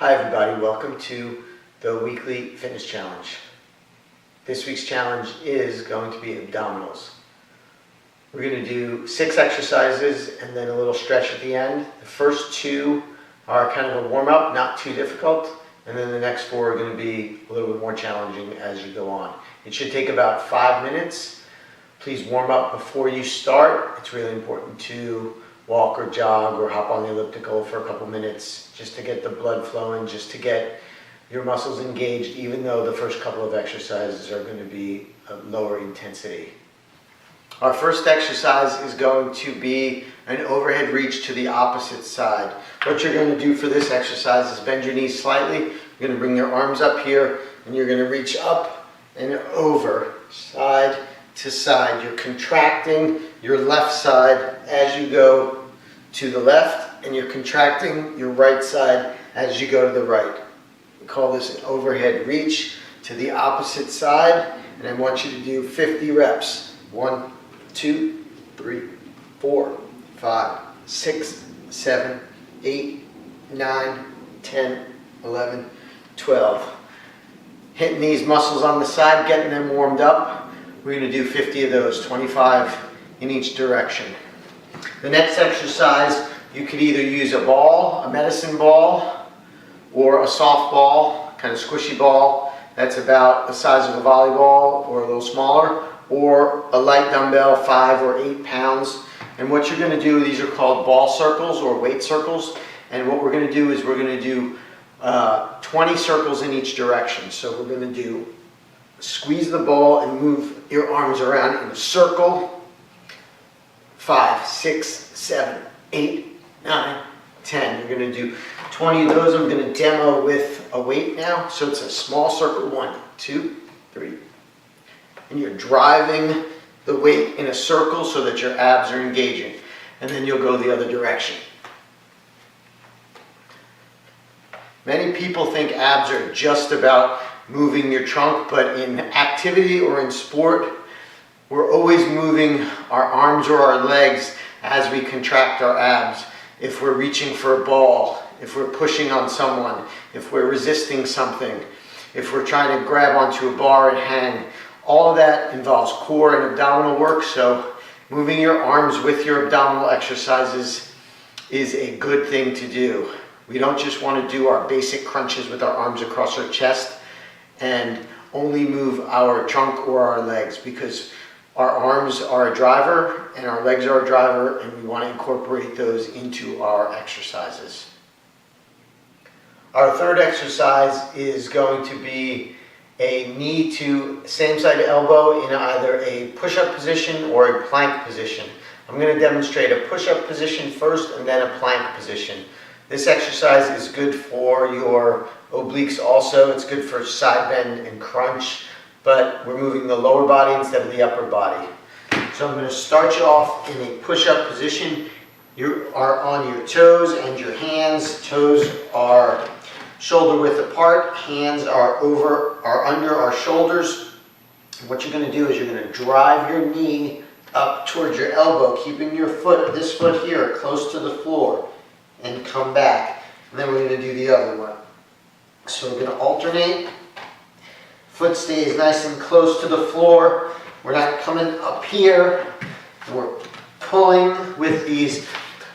Hi everybody, welcome to the weekly fitness challenge. This week's challenge is going to be abdominals. We're going to do 6 exercises and then a little stretch at the end. The first 2 are kind of a warm-up, not too difficult, and then the next 4 are going to be a little bit more challenging as you go on. It should take about 5 minutes. Please warm up before you start. It's really important to walk or jog or hop on the elliptical for a couple minutes just to get the blood flowing, just to get your muscles engaged, even though the first couple of exercises are going to be of lower intensity. Our first exercise is going to be an overhead reach to the opposite side. What you're going to do for this exercise is bend your knees slightly. You're going to bring your arms up here and you're going to reach up and over, side to side. You're contracting your left side as you go to the left, and you're contracting your right side as you go to the right. We call this an overhead reach to the opposite side, and I want you to do 50 reps. 1, 2, 3, 4, 5, 6, 7, 8, 9, 10, 11, 12. Hitting these muscles on the side, getting them warmed up. We're going to do 50 of those, 25 in each direction. The next exercise, you could either use a ball, a medicine ball, or a soft ball, kind of squishy ball that's about the size of a volleyball or a little smaller, or a light dumbbell, 5 or 8 pounds. And what you're going to do, these are called ball circles or weight circles, and what we're going to do is we're going to do 20 circles in each direction. So we're going to do squeeze the ball and move your arms around in a circle. 5, 6, 7, 8, 9, 10. You're going to do 20 of those. I'm going to demo with a weight now. So it's a small circle. 1, 2, 3. And you're driving the weight in a circle so that your abs are engaging. And then you'll go the other direction. Many people think abs are just about moving your trunk, but in activity or in sport, we're always moving our arms or our legs as we contract our abs. If we're reaching for a ball, if we're pushing on someone, if we're resisting something, if we're trying to grab onto a bar and hang, all of that involves core and abdominal work. So moving your arms with your abdominal exercises is a good thing to do. We don't just want to do our basic crunches with our arms across our chest and only move our trunk or our legs, because our arms are a driver and our legs are a driver, and we want to incorporate those into our exercises. Our third exercise is going to be a knee to same side elbow in either a push-up position or a plank position. I'm going to demonstrate a push-up position first and then a plank position. This exercise is good for your obliques also. It's good for side bend and crunch, but we're moving the lower body instead of the upper body. So I'm going to start you off in a push-up position. You are on your toes and your hands. Toes are shoulder width apart. Hands are under our shoulders. What you're going to do is you're going to drive your knee up towards your elbow, keeping your foot, this foot here, close to the floor, and come back. And then we're going to do the other one. So we're going to alternate. Foot stays nice and close to the floor. We're not coming up here. We're pulling with these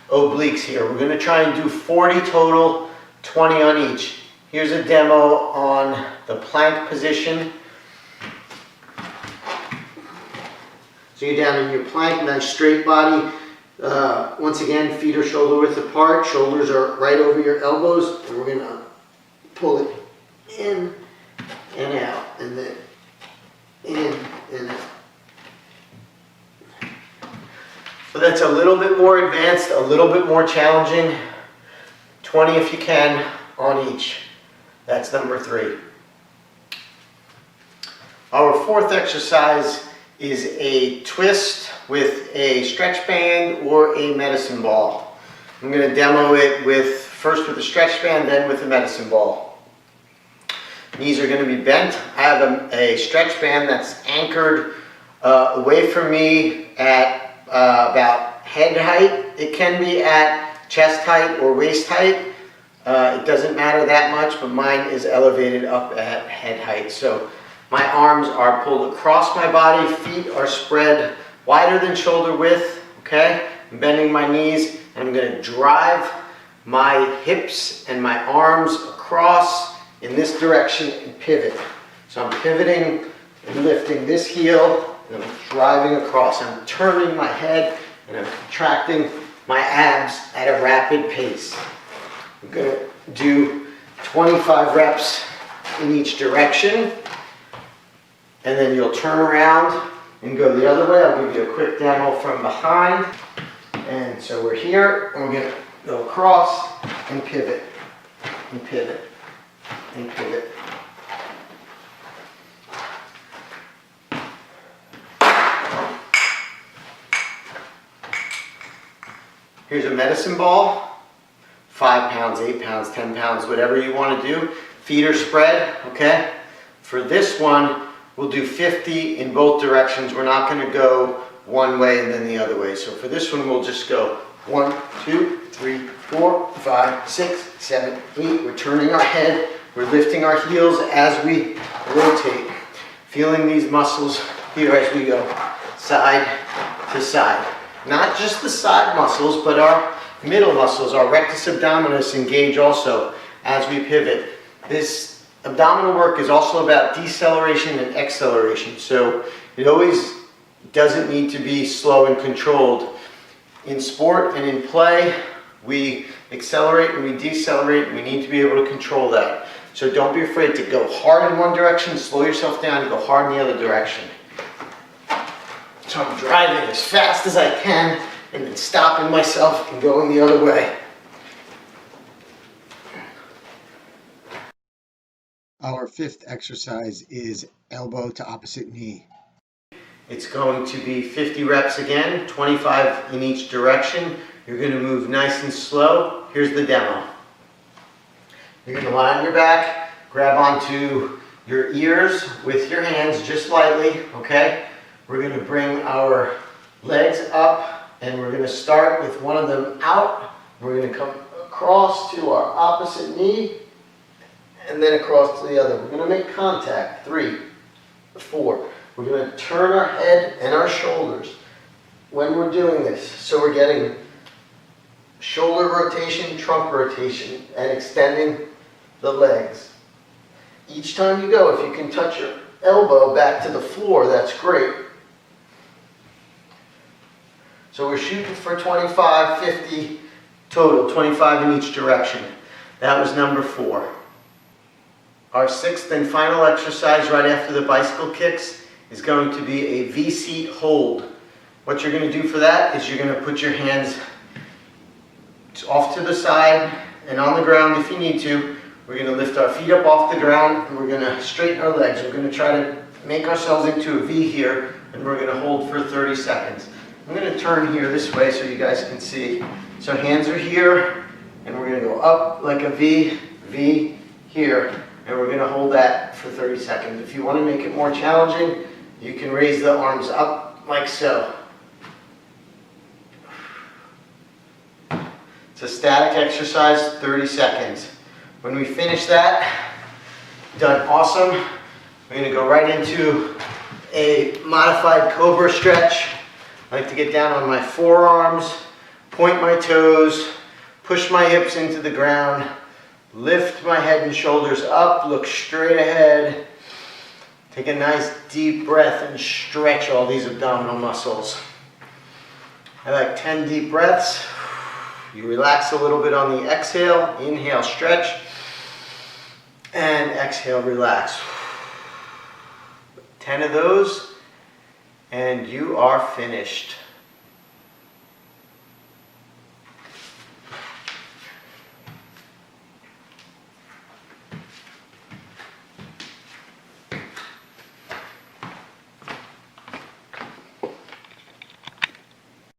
obliques here. We're going to try and do 40 total, 20 on each. Here's a demo on the plank position. So you're down in your plank, nice straight body. Once again, feet are shoulder width apart. Shoulders are right over your elbows. And we're going to pull it in and out, and then in and out. So that's a little bit more advanced, a little bit more challenging. 20 if you can on each. That's number 3. Our fourth exercise is a twist with a stretch band or a medicine ball. I'm going to demo it first with a stretch band, then with a medicine ball. Knees are going to be bent. I have a stretch band that's anchored away from me at about head height. It can be at chest height or waist height. It doesn't matter that much, but mine is elevated up at head height. So my arms are pulled across my body, feet are spread wider than shoulder width, okay? I'm bending my knees, and I'm gonna drive my hips and my arms across in this direction and pivot. So I'm pivoting and lifting this heel, and I'm driving across. I'm turning my head, and I'm contracting my abs at a rapid pace. I'm going to do 25 reps in each direction, and then you'll turn around and go the other way. I'll give you a quick demo from behind. And so we're here, and we're going to go across and pivot, and pivot, and pivot. Here's a medicine ball. 5 pounds, 8 pounds, 10 pounds, whatever you want to do. Feet are spread, okay? For this one, we'll do 50 in both directions. We're not going to go one way and then the other way. So for this one, we'll just go 1, 2, 3, 4, 5, 6, 7, 8. We're turning our head. We're lifting our heels as we rotate. Feeling these muscles here as we go side to side. Not just the side muscles, but our middle muscles, our rectus abdominis, engage also as we pivot. This abdominal work is also about deceleration and acceleration. So it always doesn't need to be slow and controlled. In sport and in play, we accelerate and we decelerate, and we need to be able to control that. So don't be afraid to go hard in one direction, slow yourself down, and go hard in the other direction. So I'm driving as fast as I can, and then stopping myself and going the other way. Our fifth exercise is elbow to opposite knee. It's going to be 50 reps again, 25 in each direction. You're going to move nice and slow. Here's the demo. You're going to lie on your back, grab onto your ears with your hands just lightly, okay? We're going to bring our legs up, and we're going to start with one of them out. We're going to come across to our opposite knee, and then across to the other. We're going to make contact. 3, 4. We're going to turn our head and our shoulders when we're doing this. So we're getting shoulder rotation, trunk rotation, and extending the legs. Each time you go, if you can touch your elbow back to the floor, that's great. So we're shooting for 25, 50 total, 25 in each direction. That was number 4. Our 6th and final exercise right after the bicycle kicks is going to be a V-seat hold. What you're going to do for that is you're going to put your hands off to the side and on the ground if you need to. We're going to lift our feet up off the ground, and we're going to straighten our legs. We're going to try to make ourselves into a V here, and we're going to hold for 30 seconds. I'm going to turn here this way so you guys can see. So hands are here, and we're going to go up like a V, V here, and we're going to hold that for 30 seconds. If you want to make it more challenging, you can raise the arms up like so. It's a static exercise, 30 seconds. When we finish that, done awesome, we're going to go right into a modified cobra stretch. I like to get down on my forearms, point my toes, push my hips into the ground, lift my head and shoulders up, look straight ahead, take a nice deep breath and stretch all these abdominal muscles. I like 10 deep breaths. You relax a little bit on the exhale, inhale, stretch, and exhale, relax. 10 of those, and you are finished.